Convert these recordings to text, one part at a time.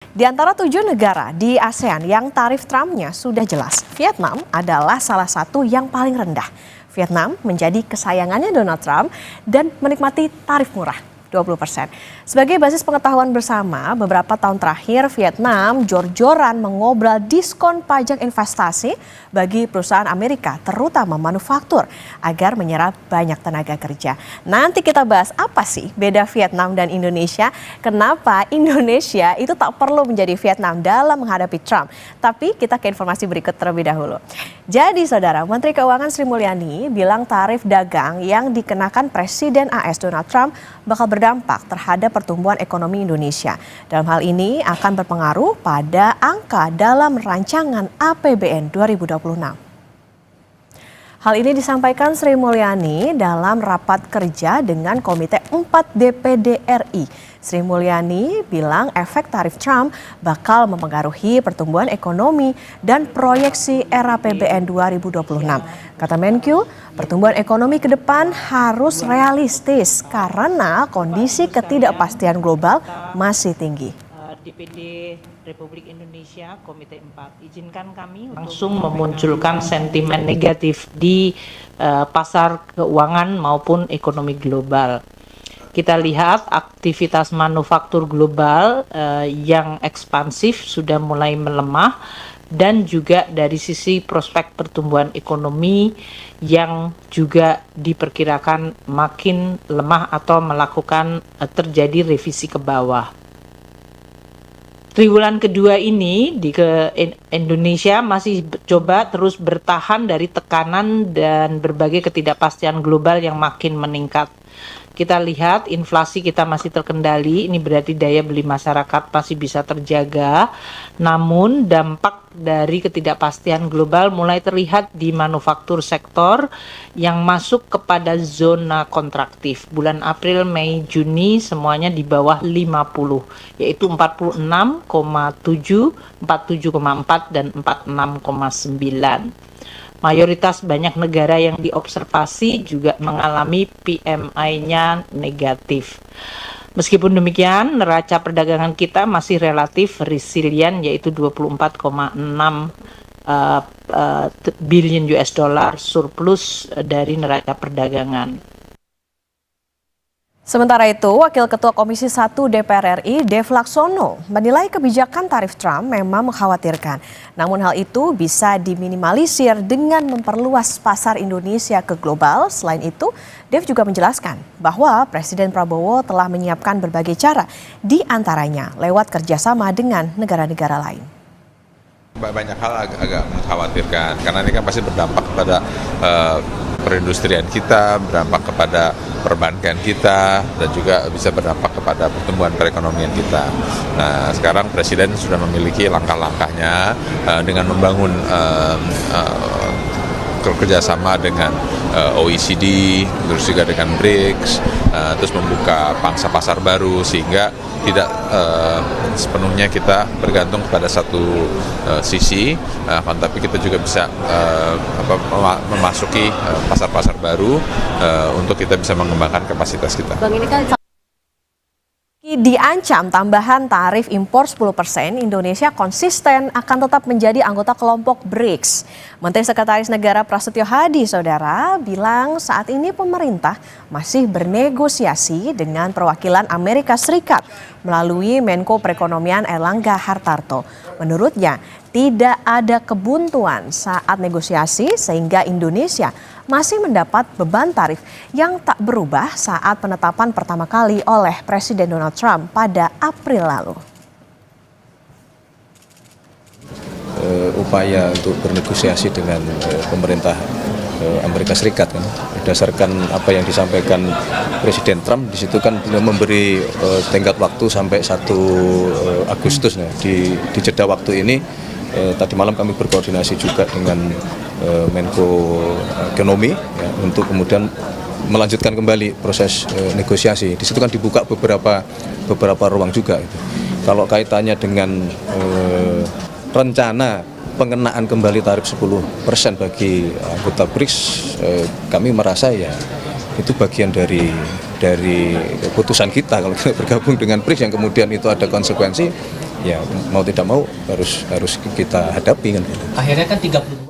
Di antara 7 negara di ASEAN yang tarif Trump-nya sudah jelas, Vietnam adalah salah satu yang paling rendah. Vietnam menjadi kesayangannya Donald Trump dan menikmati tarif murah, 20%. Sebagai basis pengetahuan bersama, beberapa tahun terakhir Vietnam jor-joran mengobrol diskon pajak investasi bagi perusahaan Amerika, terutama manufaktur, agar menyerap banyak tenaga kerja. Nanti kita bahas apa sih beda Vietnam dan Indonesia, kenapa Indonesia itu tak perlu menjadi Vietnam dalam menghadapi Trump. Tapi kita ke informasi berikut terlebih dahulu. Jadi saudara, Menteri Keuangan Sri Mulyani bilang tarif dagang yang dikenakan Presiden AS Donald Trump bakal berdampak terhadap pertumbuhan ekonomi Indonesia. Dalam hal ini akan berpengaruh pada angka dalam rancangan APBN 2026. Hal ini disampaikan Sri Mulyani dalam rapat kerja dengan Komite 4 DPD RI. Sri Mulyani bilang efek tarif Trump bakal mempengaruhi pertumbuhan ekonomi dan proyeksi era APBN 2026. Kata Menkyu, pertumbuhan ekonomi ke depan harus realistis karena kondisi ketidakpastian global masih tinggi. DPD Republik Indonesia Komite 4, izinkan kami langsung memunculkan sentimen negatif di pasar keuangan maupun ekonomi global. Kita lihat aktivitas manufaktur global yang ekspansif sudah mulai melemah, dan juga dari sisi prospek pertumbuhan ekonomi yang juga diperkirakan makin lemah atau melakukan terjadi revisi ke bawah. Triwulan kedua ini Indonesia masih coba terus bertahan dari tekanan dan berbagai ketidakpastian global yang makin meningkat. Kita lihat inflasi kita masih terkendali, ini berarti daya beli masyarakat masih bisa terjaga. Namun dampak dari ketidakpastian global mulai terlihat di manufaktur sektor yang masuk kepada zona kontraktif. Bulan April, Mei, Juni semuanya di bawah 50, yaitu 46,7, 47,4 dan 46,9. Mayoritas banyak negara yang diobservasi juga mengalami PMI-nya negatif. Meskipun demikian, neraca perdagangan kita masih relatif resilient, yaitu 24,6 billion US dollar surplus dari neraca perdagangan. Sementara itu, Wakil Ketua Komisi 1 DPR RI, Dev Laksono, menilai kebijakan tarif Trump memang mengkhawatirkan. Namun hal itu bisa diminimalisir dengan memperluas pasar Indonesia ke global. Selain itu, Dev juga menjelaskan bahwa Presiden Prabowo telah menyiapkan berbagai cara, di antaranya lewat kerjasama dengan negara-negara lain. Banyak hal agak mengkhawatirkan, karena ini kan pasti berdampak kepada perindustrian kita, berdampak kepada perbankan kita, dan juga bisa berdampak kepada pertumbuhan perekonomian kita. Nah, sekarang Presiden sudah memiliki langkah-langkahnya dengan membangun kerjasama dengan OECD, terus juga dengan BRICS, terus membuka pangsa pasar baru sehingga tidak sepenuhnya kita bergantung kepada satu sisi, tapi kita juga bisa memasuki pasar-pasar baru untuk kita bisa mengembangkan kapasitas kita. Bang, ini kan diancam tambahan tarif impor 10%, Indonesia konsisten akan tetap menjadi anggota kelompok BRICS. Menteri Sekretaris Negara Prasetyo Hadi, saudara, bilang saat ini pemerintah masih bernegosiasi dengan perwakilan Amerika Serikat melalui Menko Perekonomian Erlangga Hartarto. Menurutnya, tidak ada kebuntuan saat negosiasi sehingga Indonesia masih mendapat beban tarif yang tak berubah saat penetapan pertama kali oleh Presiden Donald Trump pada April lalu. Upaya untuk bernegosiasi dengan pemerintah Amerika Serikat kan, berdasarkan apa yang disampaikan Presiden Trump, di situ kan beliau memberi tenggat waktu sampai 1 Agustus. Nah, di jeda waktu ini tadi malam kami berkoordinasi juga dengan Menko Ekonomi ya, untuk kemudian melanjutkan kembali proses negosiasi. Di situ kan dibuka beberapa ruang juga. Kalau kaitannya dengan rencana pengenaan kembali tarif 10% bagi anggota BRICS, kami merasa ya itu bagian dari keputusan kita kalau kita bergabung dengan BRICS yang kemudian itu ada konsekuensi, ya mau tidak mau harus kita hadapi kan. Akhirnya kan 32.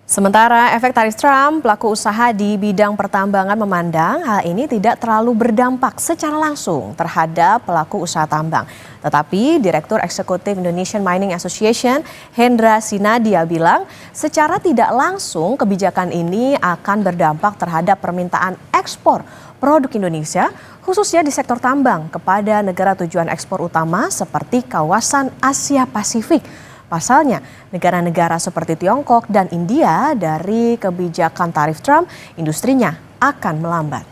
Sementara efek tarif Trump, pelaku usaha di bidang pertambangan memandang hal ini tidak terlalu berdampak secara langsung terhadap pelaku usaha tambang. Tetapi Direktur Eksekutif Indonesian Mining Association, Hendra Sinadia bilang secara tidak langsung kebijakan ini akan berdampak terhadap permintaan ekspor produk Indonesia, khususnya di sektor tambang kepada negara tujuan ekspor utama seperti kawasan Asia Pasifik. Pasalnya, negara-negara seperti Tiongkok dan India dari kebijakan tarif Trump, industrinya akan melambat.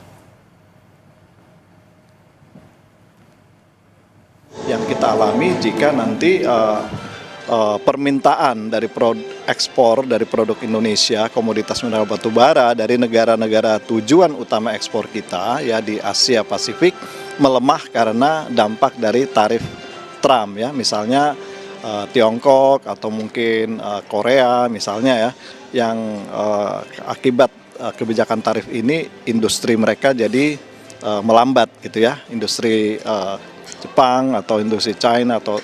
Yang kita alami jika nanti permintaan dari ekspor dari produk Indonesia, komoditas mineral batu bara dari negara-negara tujuan utama ekspor kita ya di Asia Pasifik melemah karena dampak dari tarif Trump ya, misalnya Tiongkok atau mungkin Korea misalnya ya, yang akibat kebijakan tarif ini industri mereka jadi melambat gitu ya, industri Jepang atau industri China atau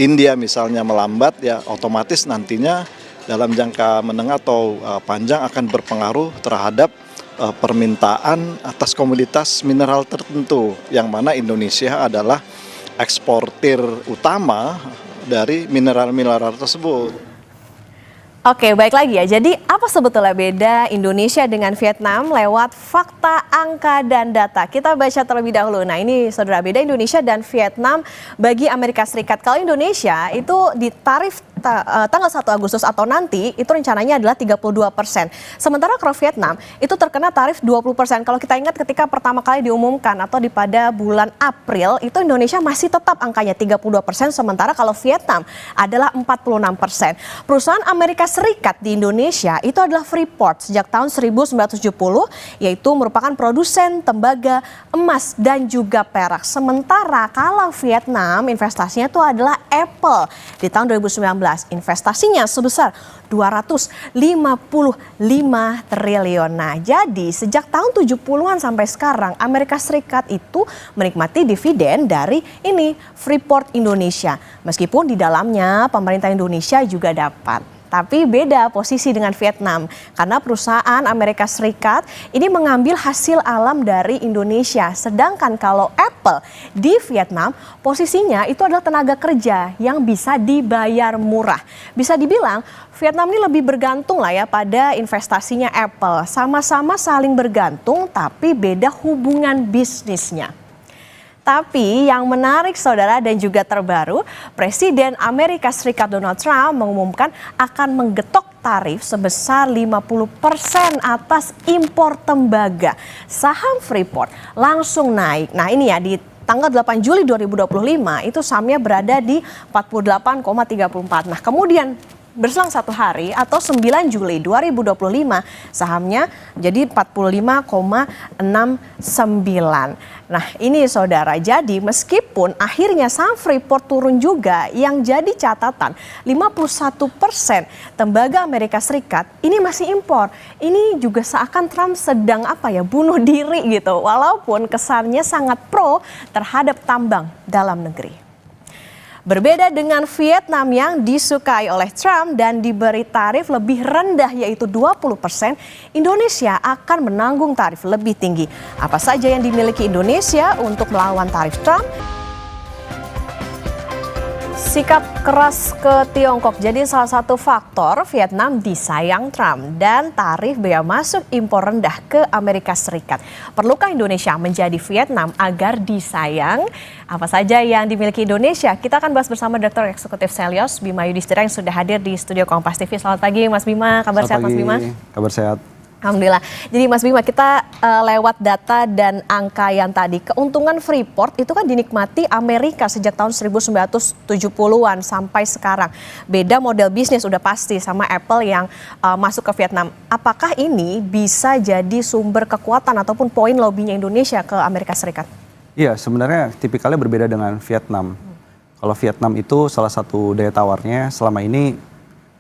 India misalnya melambat ya, otomatis nantinya dalam jangka menengah atau panjang akan berpengaruh terhadap permintaan atas komoditas mineral tertentu, yang mana Indonesia adalah eksportir utama dari mineral-mineral tersebut. Oke, baik lagi ya. Jadi apa sebetulnya beda Indonesia dengan Vietnam lewat fakta, angka, dan data? Kita baca terlebih dahulu. Nah ini saudara, beda Indonesia dan Vietnam bagi Amerika Serikat. Kalau Indonesia itu di tarif tanggal 1 Agustus atau nanti itu rencananya adalah 32%. Sementara kalau Vietnam itu terkena tarif 20%. Kalau kita ingat ketika pertama kali diumumkan atau pada bulan April itu Indonesia masih tetap angkanya 32%, sementara kalau Vietnam adalah 46%. Perusahaan Amerika Serikat di Indonesia itu adalah Freeport sejak tahun 1970, yaitu merupakan produsen tembaga, emas, dan juga perak. Sementara kalau Vietnam investasinya itu adalah Apple di tahun 2019. Investasinya sebesar 255 triliun. Nah, jadi sejak tahun 70-an sampai sekarang Amerika Serikat itu menikmati dividen dari ini Freeport Indonesia. Meskipun di dalamnya pemerintah Indonesia juga dapat. Tapi beda posisi dengan Vietnam karena perusahaan Amerika Serikat ini mengambil hasil alam dari Indonesia. Sedangkan kalau Apple di Vietnam posisinya itu adalah tenaga kerja yang bisa dibayar murah. Bisa dibilang Vietnam ini lebih bergantung lah ya pada investasinya Apple. Sama-sama saling bergantung tapi beda hubungan bisnisnya. Tapi yang menarik saudara dan juga terbaru, Presiden Amerika Serikat Donald Trump mengumumkan akan menggetok tarif sebesar 50% atas impor tembaga. Saham Freeport langsung naik. Nah ini ya di tanggal 8 Juli 2025 itu sahamnya berada di 48,34. Nah kemudian berselang satu hari atau 9 Juli 2025 sahamnya jadi 45,69. Nah ini saudara, jadi meskipun akhirnya saham Freeport turun juga, yang jadi catatan 51% tembaga Amerika Serikat ini masih impor. Ini juga seakan Trump sedang bunuh diri gitu, walaupun kesannya sangat pro terhadap tambang dalam negeri. Berbeda dengan Vietnam yang disukai oleh Trump dan diberi tarif lebih rendah yaitu 20%, Indonesia akan menanggung tarif lebih tinggi. Apa saja yang dimiliki Indonesia untuk melawan tarif Trump? Sikap keras ke Tiongkok jadi salah satu faktor Vietnam disayang Trump dan tarif bea masuk impor rendah ke Amerika Serikat. Perlukah Indonesia menjadi Vietnam agar disayang? Apa saja yang dimiliki Indonesia? Kita akan bahas bersama Direktur Eksekutif Selyos Bima Yudhistira yang sudah hadir di studio Kompas TV. Selamat pagi Mas Bima, kabar sehat Mas Bima? Kabar sehat. Alhamdulillah. Jadi Mas Bima, kita lewat data dan angka yang tadi, keuntungan Freeport itu kan dinikmati Amerika sejak tahun 1970-an sampai sekarang. Beda model bisnis udah pasti sama Apple yang masuk ke Vietnam. Apakah ini bisa jadi sumber kekuatan ataupun poin lobbynya Indonesia ke Amerika Serikat? Iya, sebenarnya tipikalnya berbeda dengan Vietnam. Kalau Vietnam itu salah satu daya tawarnya selama ini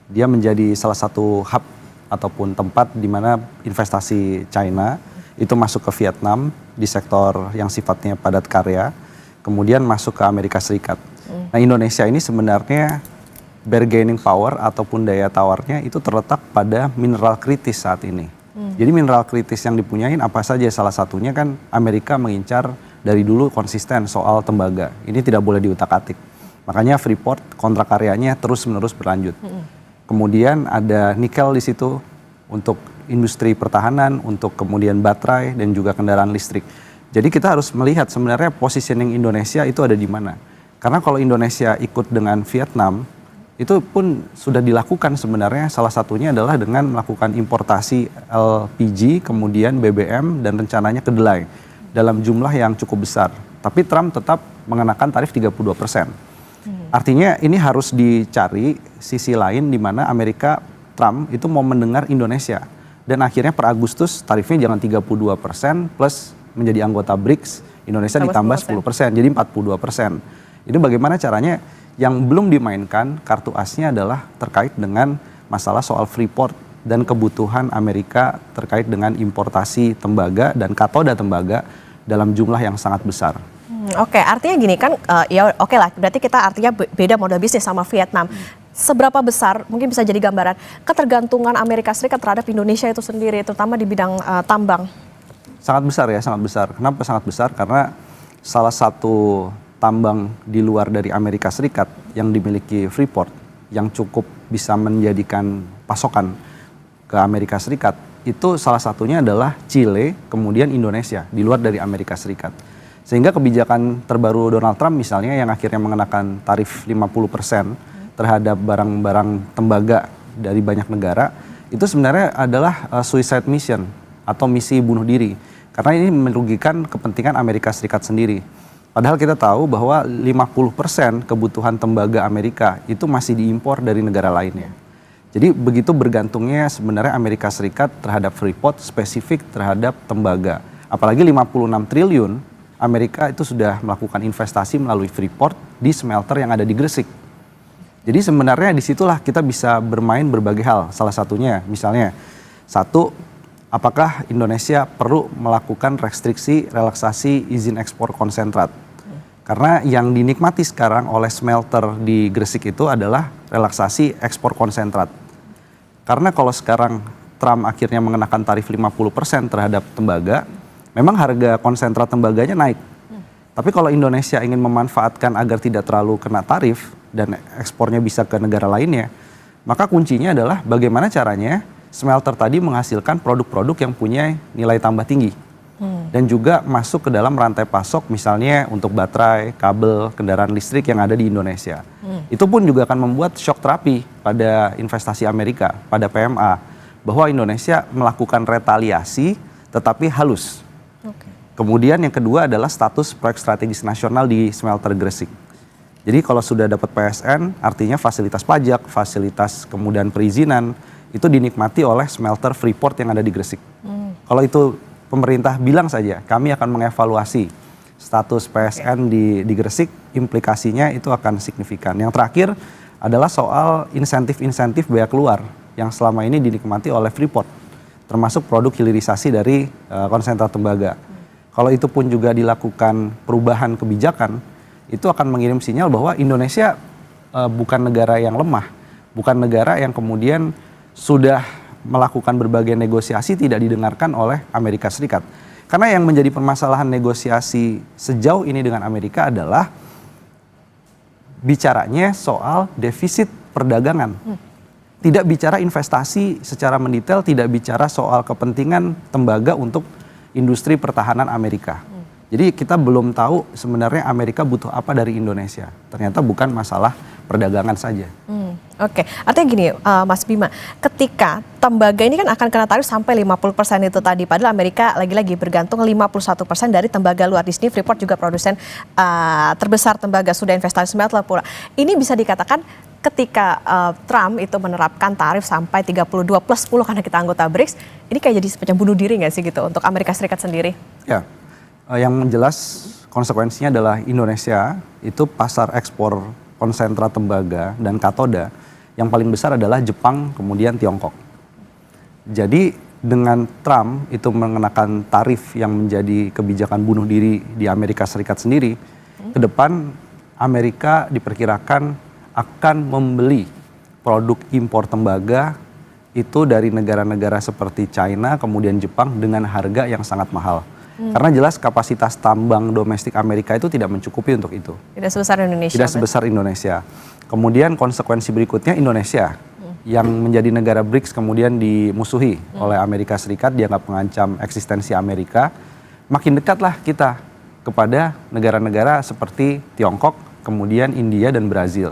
dia menjadi salah satu hub ataupun tempat di mana investasi China itu masuk ke Vietnam di sektor yang sifatnya padat karya. kemudian masuk ke Amerika Serikat. Nah, Indonesia ini sebenarnya bargaining power ataupun daya tawarnya itu terletak pada mineral kritis saat ini. Jadi mineral kritis yang dipunyain apa saja? Salah satunya kan Amerika mengincar dari dulu konsisten soal tembaga. Ini tidak boleh diutak-atik. Makanya Freeport kontrak karyanya terus-menerus berlanjut. Kemudian ada nikel di situ untuk industri pertahanan, untuk kemudian baterai dan juga kendaraan listrik. Jadi kita harus melihat sebenarnya positioning Indonesia itu ada di mana. Karena kalau Indonesia ikut dengan Vietnam, itu pun sudah dilakukan sebenarnya, salah satunya adalah dengan melakukan importasi LPG, kemudian BBM, dan rencananya kedelai dalam jumlah yang cukup besar. Tapi Trump tetap mengenakan tarif 32%. Artinya ini harus dicari sisi lain di mana Trump itu mau mendengar Indonesia. Dan akhirnya per Agustus tarifnya jangan 32% plus menjadi anggota BRICS, Indonesia ditambah 10%, jadi 42%. Ini bagaimana caranya? Yang belum dimainkan kartu asnya adalah terkait dengan masalah soal Freeport dan kebutuhan Amerika terkait dengan importasi tembaga dan katoda tembaga dalam jumlah yang sangat besar. Oke, artinya gini kan, ya oke lah, berarti kita artinya beda model bisnis sama Vietnam. Seberapa besar, mungkin bisa jadi gambaran, ketergantungan Amerika Serikat terhadap Indonesia itu sendiri, terutama di bidang tambang? Sangat besar ya, sangat besar. Kenapa sangat besar? Karena salah satu tambang di luar dari Amerika Serikat yang dimiliki Freeport yang cukup bisa menjadikan pasokan ke Amerika Serikat itu salah satunya adalah Chile, kemudian Indonesia di luar dari Amerika Serikat. Sehingga kebijakan terbaru Donald Trump misalnya yang akhirnya mengenakan tarif 50% terhadap barang-barang tembaga dari banyak negara itu sebenarnya adalah suicide mission atau misi bunuh diri karena ini merugikan kepentingan Amerika Serikat sendiri. Padahal kita tahu bahwa 50% kebutuhan tembaga Amerika itu masih diimpor dari negara lainnya. Jadi begitu bergantungnya sebenarnya Amerika Serikat terhadap Freeport spesifik terhadap tembaga. Apalagi 56 triliun Amerika itu sudah melakukan investasi melalui Freeport di smelter yang ada di Gresik. Jadi sebenarnya disitulah kita bisa bermain berbagai hal. Salah satunya misalnya, satu, apakah Indonesia perlu melakukan restriksi relaksasi izin ekspor konsentrat? Karena yang dinikmati sekarang oleh smelter di Gresik itu adalah relaksasi ekspor konsentrat. Karena kalau sekarang Trump akhirnya mengenakan tarif 50% terhadap tembaga, memang harga konsentrat tembaganya naik. Tapi kalau Indonesia ingin memanfaatkan agar tidak terlalu kena tarif dan ekspornya bisa ke negara lainnya, maka kuncinya adalah bagaimana caranya smelter tadi menghasilkan produk-produk yang punya nilai tambah tinggi. Dan juga masuk ke dalam rantai pasok misalnya untuk baterai, kabel, kendaraan listrik yang ada di Indonesia. Itu pun juga akan membuat shock terapi pada investasi Amerika, pada PMA. Bahwa Indonesia melakukan retaliasi tetapi halus. Kemudian yang kedua adalah status proyek strategis nasional di smelter Gresik. Jadi kalau sudah dapat PSN artinya fasilitas pajak, fasilitas kemudian perizinan itu dinikmati oleh smelter Freeport yang ada di Gresik. Kalau itu pemerintah bilang saja, kami akan mengevaluasi status PSN di Gresik, implikasinya itu akan signifikan. Yang terakhir adalah soal insentif-insentif biaya keluar yang selama ini dinikmati oleh Freeport, termasuk produk hilirisasi dari konsentrat tembaga. Kalau itu pun juga dilakukan perubahan kebijakan, itu akan mengirim sinyal bahwa Indonesia bukan negara yang lemah, bukan negara yang kemudian sudah melakukan berbagai negosiasi tidak didengarkan oleh Amerika Serikat. Karena yang menjadi permasalahan negosiasi sejauh ini dengan Amerika adalah bicaranya soal defisit perdagangan. Tidak bicara investasi secara mendetail, tidak bicara soal kepentingan tembaga untuk industri pertahanan Amerika. Jadi kita belum tahu sebenarnya Amerika butuh apa dari Indonesia. Ternyata bukan masalah perdagangan saja. Oke, artinya gini Mas Bima, ketika tembaga ini kan akan kena tarif sampai 50% itu tadi, padahal Amerika lagi-lagi bergantung 51% dari tembaga luar. Di sini Freeport juga produsen terbesar tembaga, sudah investasi smelter pula. Ini bisa dikatakan ketika Trump itu menerapkan tarif sampai 32 plus 10 karena kita anggota BRICS, ini kayak jadi semacam bunuh diri nggak sih gitu untuk Amerika Serikat sendiri? Ya, yang jelas konsekuensinya adalah Indonesia itu pasar ekspor konsentrat tembaga dan katoda yang paling besar adalah Jepang, kemudian Tiongkok. Jadi dengan Trump itu mengenakan tarif yang menjadi kebijakan bunuh diri di Amerika Serikat sendiri, Ke depan Amerika diperkirakan akan membeli produk impor tembaga itu dari negara-negara seperti China, kemudian Jepang dengan harga yang sangat mahal. Karena jelas kapasitas tambang domestik Amerika itu tidak mencukupi untuk itu. Tidak sebesar Indonesia. Tidak sebesar Indonesia. Kemudian konsekuensi berikutnya Indonesia yang menjadi negara BRICS kemudian dimusuhi oleh Amerika Serikat, dianggap mengancam eksistensi Amerika. Makin dekatlah kita kepada negara-negara seperti Tiongkok, kemudian India dan Brazil.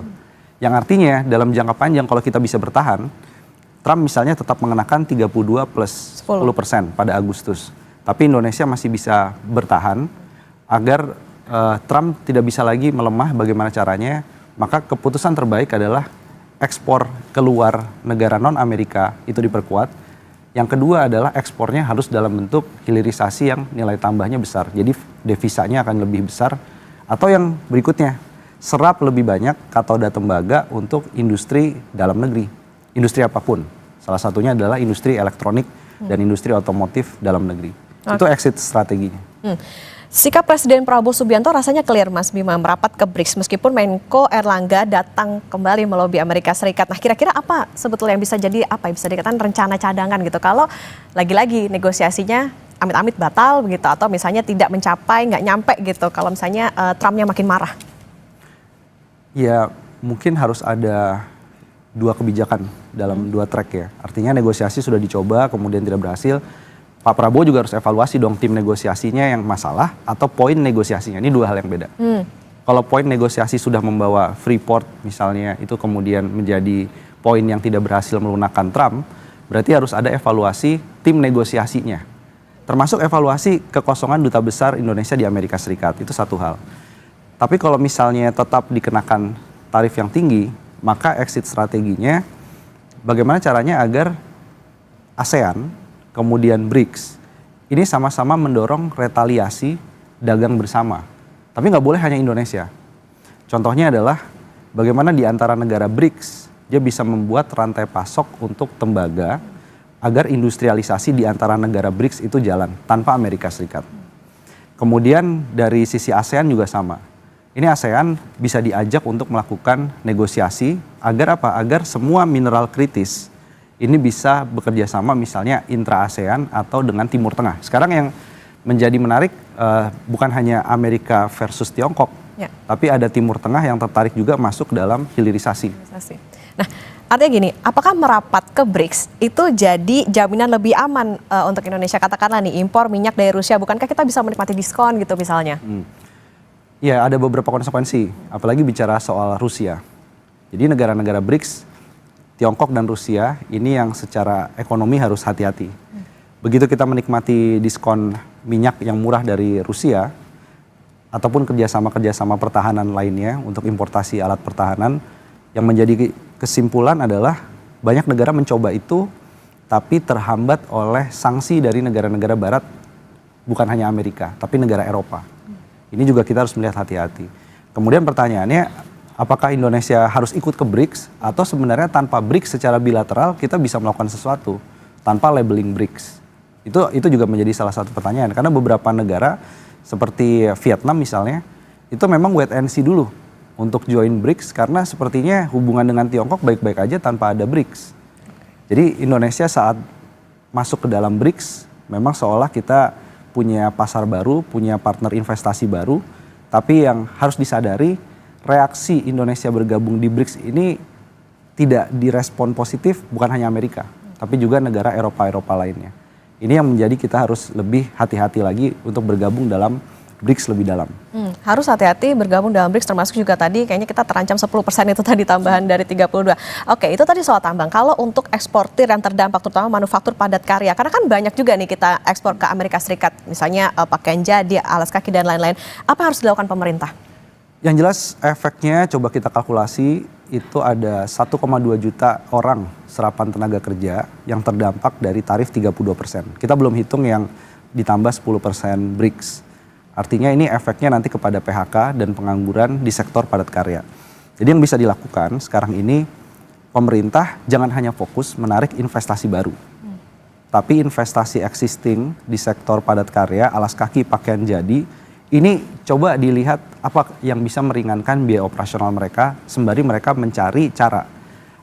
Yang artinya dalam jangka panjang kalau kita bisa bertahan, Trump misalnya tetap mengenakan 32 plus 10% pada Agustus. Tapi Indonesia masih bisa bertahan agar Trump tidak bisa lagi melemah. Bagaimana caranya? Maka keputusan terbaik adalah ekspor keluar negara non-Amerika itu diperkuat. Yang kedua adalah ekspornya harus dalam bentuk hilirisasi yang nilai tambahnya besar. Jadi devisanya akan lebih besar. Atau yang berikutnya, serap lebih banyak katoda tembaga untuk industri dalam negeri. Industri apapun. Salah satunya adalah industri elektronik dan industri otomotif dalam negeri. Itu exit strateginya. Sikap Presiden Prabowo Subianto rasanya clear, Mas Bima, merapat ke BRICS meskipun Menko Erlangga datang kembali melobi Amerika Serikat. Nah, kira-kira apa sebetulnya yang bisa jadi apa yang bisa dikatakan rencana cadangan gitu kalau lagi-lagi negosiasinya amit-amit batal begitu atau misalnya tidak mencapai, nggak nyampe gitu kalau misalnya Trumpnya makin marah? Ya, mungkin harus ada dua kebijakan dalam dua track ya. Artinya negosiasi sudah dicoba kemudian tidak berhasil. Pak Prabowo juga harus evaluasi dong tim negosiasinya yang masalah atau poin negosiasinya. Ini dua hal yang beda. Kalau poin negosiasi sudah membawa Freeport misalnya itu kemudian menjadi poin yang tidak berhasil melunakkan Trump, berarti harus ada evaluasi tim negosiasinya. Termasuk evaluasi kekosongan duta besar Indonesia di Amerika Serikat. Itu satu hal. Tapi kalau misalnya tetap dikenakan tarif yang tinggi, maka exit strateginya bagaimana caranya agar ASEAN kemudian BRICS, ini sama-sama mendorong retaliasi dagang bersama. Tapi nggak boleh hanya Indonesia. Contohnya adalah bagaimana di antara negara BRICS, dia bisa membuat rantai pasok untuk tembaga agar industrialisasi di antara negara BRICS itu jalan tanpa Amerika Serikat. Kemudian dari sisi ASEAN juga sama. Ini ASEAN bisa diajak untuk melakukan negosiasi agar apa? Agar semua mineral kritis ini bisa bekerja sama misalnya intra-ASEAN atau dengan Timur Tengah. Sekarang yang menjadi menarik bukan hanya Amerika versus Tiongkok, tapi ada Timur Tengah yang tertarik juga masuk dalam hilirisasi. Nah, artinya gini, apakah merapat ke BRICS itu jadi jaminan lebih aman untuk Indonesia? Katakanlah nih, impor minyak dari Rusia, bukankah kita bisa menikmati diskon gitu misalnya? Ya, ada beberapa konsekuensi, apalagi bicara soal Rusia. Jadi negara-negara BRICS, Tiongkok dan Rusia ini yang secara ekonomi harus hati-hati. Begitu kita menikmati diskon minyak yang murah dari Rusia, ataupun kerjasama-kerjasama pertahanan lainnya untuk importasi alat pertahanan, yang menjadi kesimpulan adalah banyak negara mencoba itu, tapi terhambat oleh sanksi dari negara-negara barat, bukan hanya Amerika, tapi negara Eropa. Ini juga kita harus melihat hati-hati. Kemudian pertanyaannya, apakah Indonesia harus ikut ke BRICS atau sebenarnya tanpa BRICS secara bilateral kita bisa melakukan sesuatu tanpa labeling BRICS? Itu juga menjadi salah satu pertanyaan karena beberapa negara seperti Vietnam misalnya itu memang wait and see dulu untuk join BRICS karena sepertinya hubungan dengan Tiongkok baik-baik aja tanpa ada BRICS. Jadi Indonesia saat masuk ke dalam BRICS memang seolah kita punya pasar baru, punya partner investasi baru, tapi yang harus disadari reaksi Indonesia bergabung di BRICS ini tidak direspon positif bukan hanya Amerika, tapi juga negara Eropa lainnya. Ini yang menjadi kita harus lebih hati-hati lagi untuk bergabung dalam BRICS lebih dalam. Harus hati-hati bergabung dalam BRICS termasuk juga tadi kayaknya kita terancam 10% itu tadi tambahan dari 32. Oke, itu tadi soal tambang. Kalau untuk eksportir yang terdampak terutama manufaktur padat karya, karena kan banyak juga nih kita ekspor ke Amerika Serikat, misalnya pakaian jadi, alas kaki dan lain-lain. Apa yang harus dilakukan pemerintah? Yang jelas efeknya coba kita kalkulasi itu ada 1,2 juta orang serapan tenaga kerja yang terdampak dari tarif 32%. Kita belum hitung yang ditambah 10% BRICS. Artinya ini efeknya nanti kepada PHK dan pengangguran di sektor padat karya. Jadi yang bisa dilakukan sekarang ini pemerintah jangan hanya fokus menarik investasi baru. Tapi investasi existing di sektor padat karya, alas kaki, pakaian jadi, ini coba dilihat apa yang bisa meringankan biaya operasional mereka sembari mereka mencari cara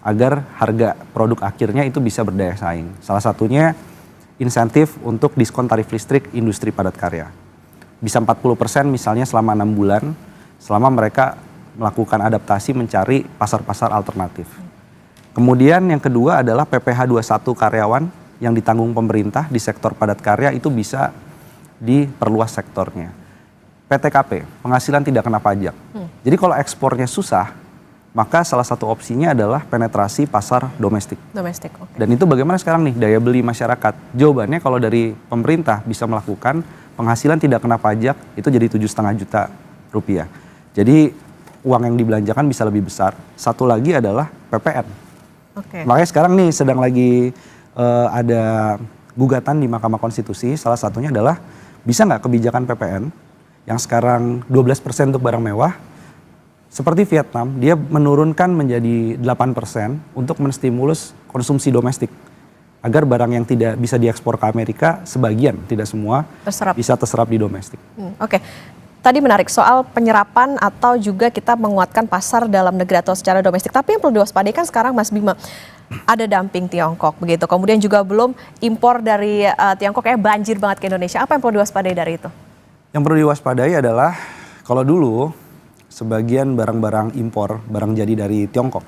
agar harga produk akhirnya itu bisa berdaya saing. Salah satunya insentif untuk diskon tarif listrik industri padat karya. Bisa 40% misalnya selama 6 bulan, selama mereka melakukan adaptasi mencari pasar-pasar alternatif. Kemudian yang kedua adalah PPh 21 karyawan yang ditanggung pemerintah di sektor padat karya itu bisa diperluas sektornya. PTKP, penghasilan tidak kena pajak. Jadi kalau ekspornya susah, maka salah satu opsinya adalah penetrasi pasar domestik. Domestik, oke. Dan itu bagaimana sekarang nih daya beli masyarakat? Jawabannya kalau dari pemerintah bisa melakukan penghasilan tidak kena pajak itu jadi 7,5 juta rupiah. Jadi uang yang dibelanjakan bisa lebih besar. Satu lagi adalah PPN. Oke. Makanya sekarang nih sedang lagi ada gugatan di Mahkamah Konstitusi. Salah satunya adalah bisa nggak kebijakan PPN yang sekarang 12% untuk barang mewah, seperti Vietnam, dia menurunkan menjadi 8% untuk menstimulus konsumsi domestik. Agar barang yang tidak bisa diekspor ke Amerika, sebagian, tidak semua, bisa terserap di domestik. Oke. Tadi menarik soal penyerapan atau juga kita menguatkan pasar dalam negeri atau secara domestik. Tapi yang perlu diwaspadai kan sekarang Mas Bima, ada dumping Tiongkok begitu. Kemudian juga belum impor dari Tiongkok kayak banjir banget ke Indonesia. Apa yang perlu diwaspadai dari itu? Yang perlu diwaspadai adalah kalau dulu sebagian barang-barang impor, barang jadi dari Tiongkok,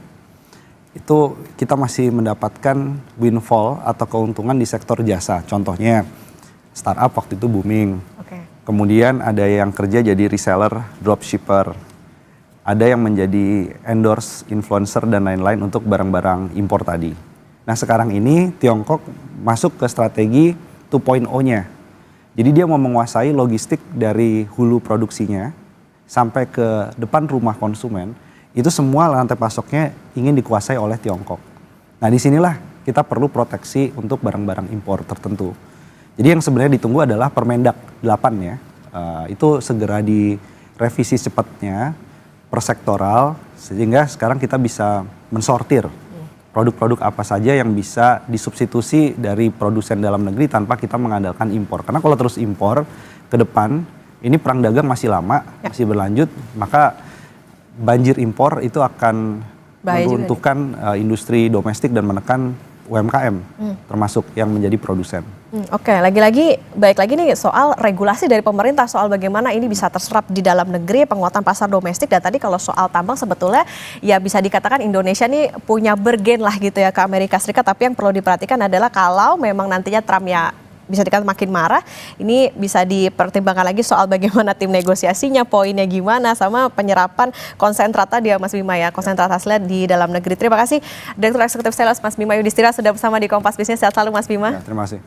itu kita masih mendapatkan windfall atau keuntungan di sektor jasa. Contohnya startup waktu itu booming. Oke. Kemudian ada yang kerja jadi reseller, dropshipper. Ada yang menjadi endorse, influencer dan lain-lain untuk barang-barang impor tadi. Nah sekarang ini Tiongkok masuk ke strategi 2.0-nya. Jadi dia mau menguasai logistik dari hulu produksinya sampai ke depan rumah konsumen. Itu semua rantai pasoknya ingin dikuasai oleh Tiongkok. Nah disinilah kita perlu proteksi untuk barang-barang impor tertentu. Jadi yang sebenarnya ditunggu adalah Permendak 8 ya. Itu segera direvisi cepatnya per sektoral sehingga sekarang kita bisa mensortir produk-produk apa saja yang bisa disubstitusi dari produsen dalam negeri tanpa kita mengandalkan impor. Karena kalau terus impor ke depan ini perang dagang masih lama, masih berlanjut, maka banjir impor itu akan meruntuhkan industri domestik dan menekan UMKM, termasuk yang menjadi produsen. Oke, lagi-lagi baik lagi nih soal regulasi dari pemerintah soal bagaimana ini bisa terserap di dalam negeri, penguatan pasar domestik. Dan tadi kalau soal tambang sebetulnya ya bisa dikatakan Indonesia nih punya bergen lah gitu ya ke Amerika Serikat. Tapi yang perlu diperhatikan adalah kalau memang nantinya Trump ya bisa dikatakan makin marah, ini bisa dipertimbangkan lagi soal bagaimana tim negosiasinya, poinnya gimana, sama penyerapan konsentrat tadi ya Mas Bima ya, konsentrat hasilnya di dalam negeri. Terima kasih Direktur Eksekutif Sales Mas Bima Yudhistira sudah bersama di Kompas Bisnis. Sehat selalu Mas Bima. Ya, terima kasih.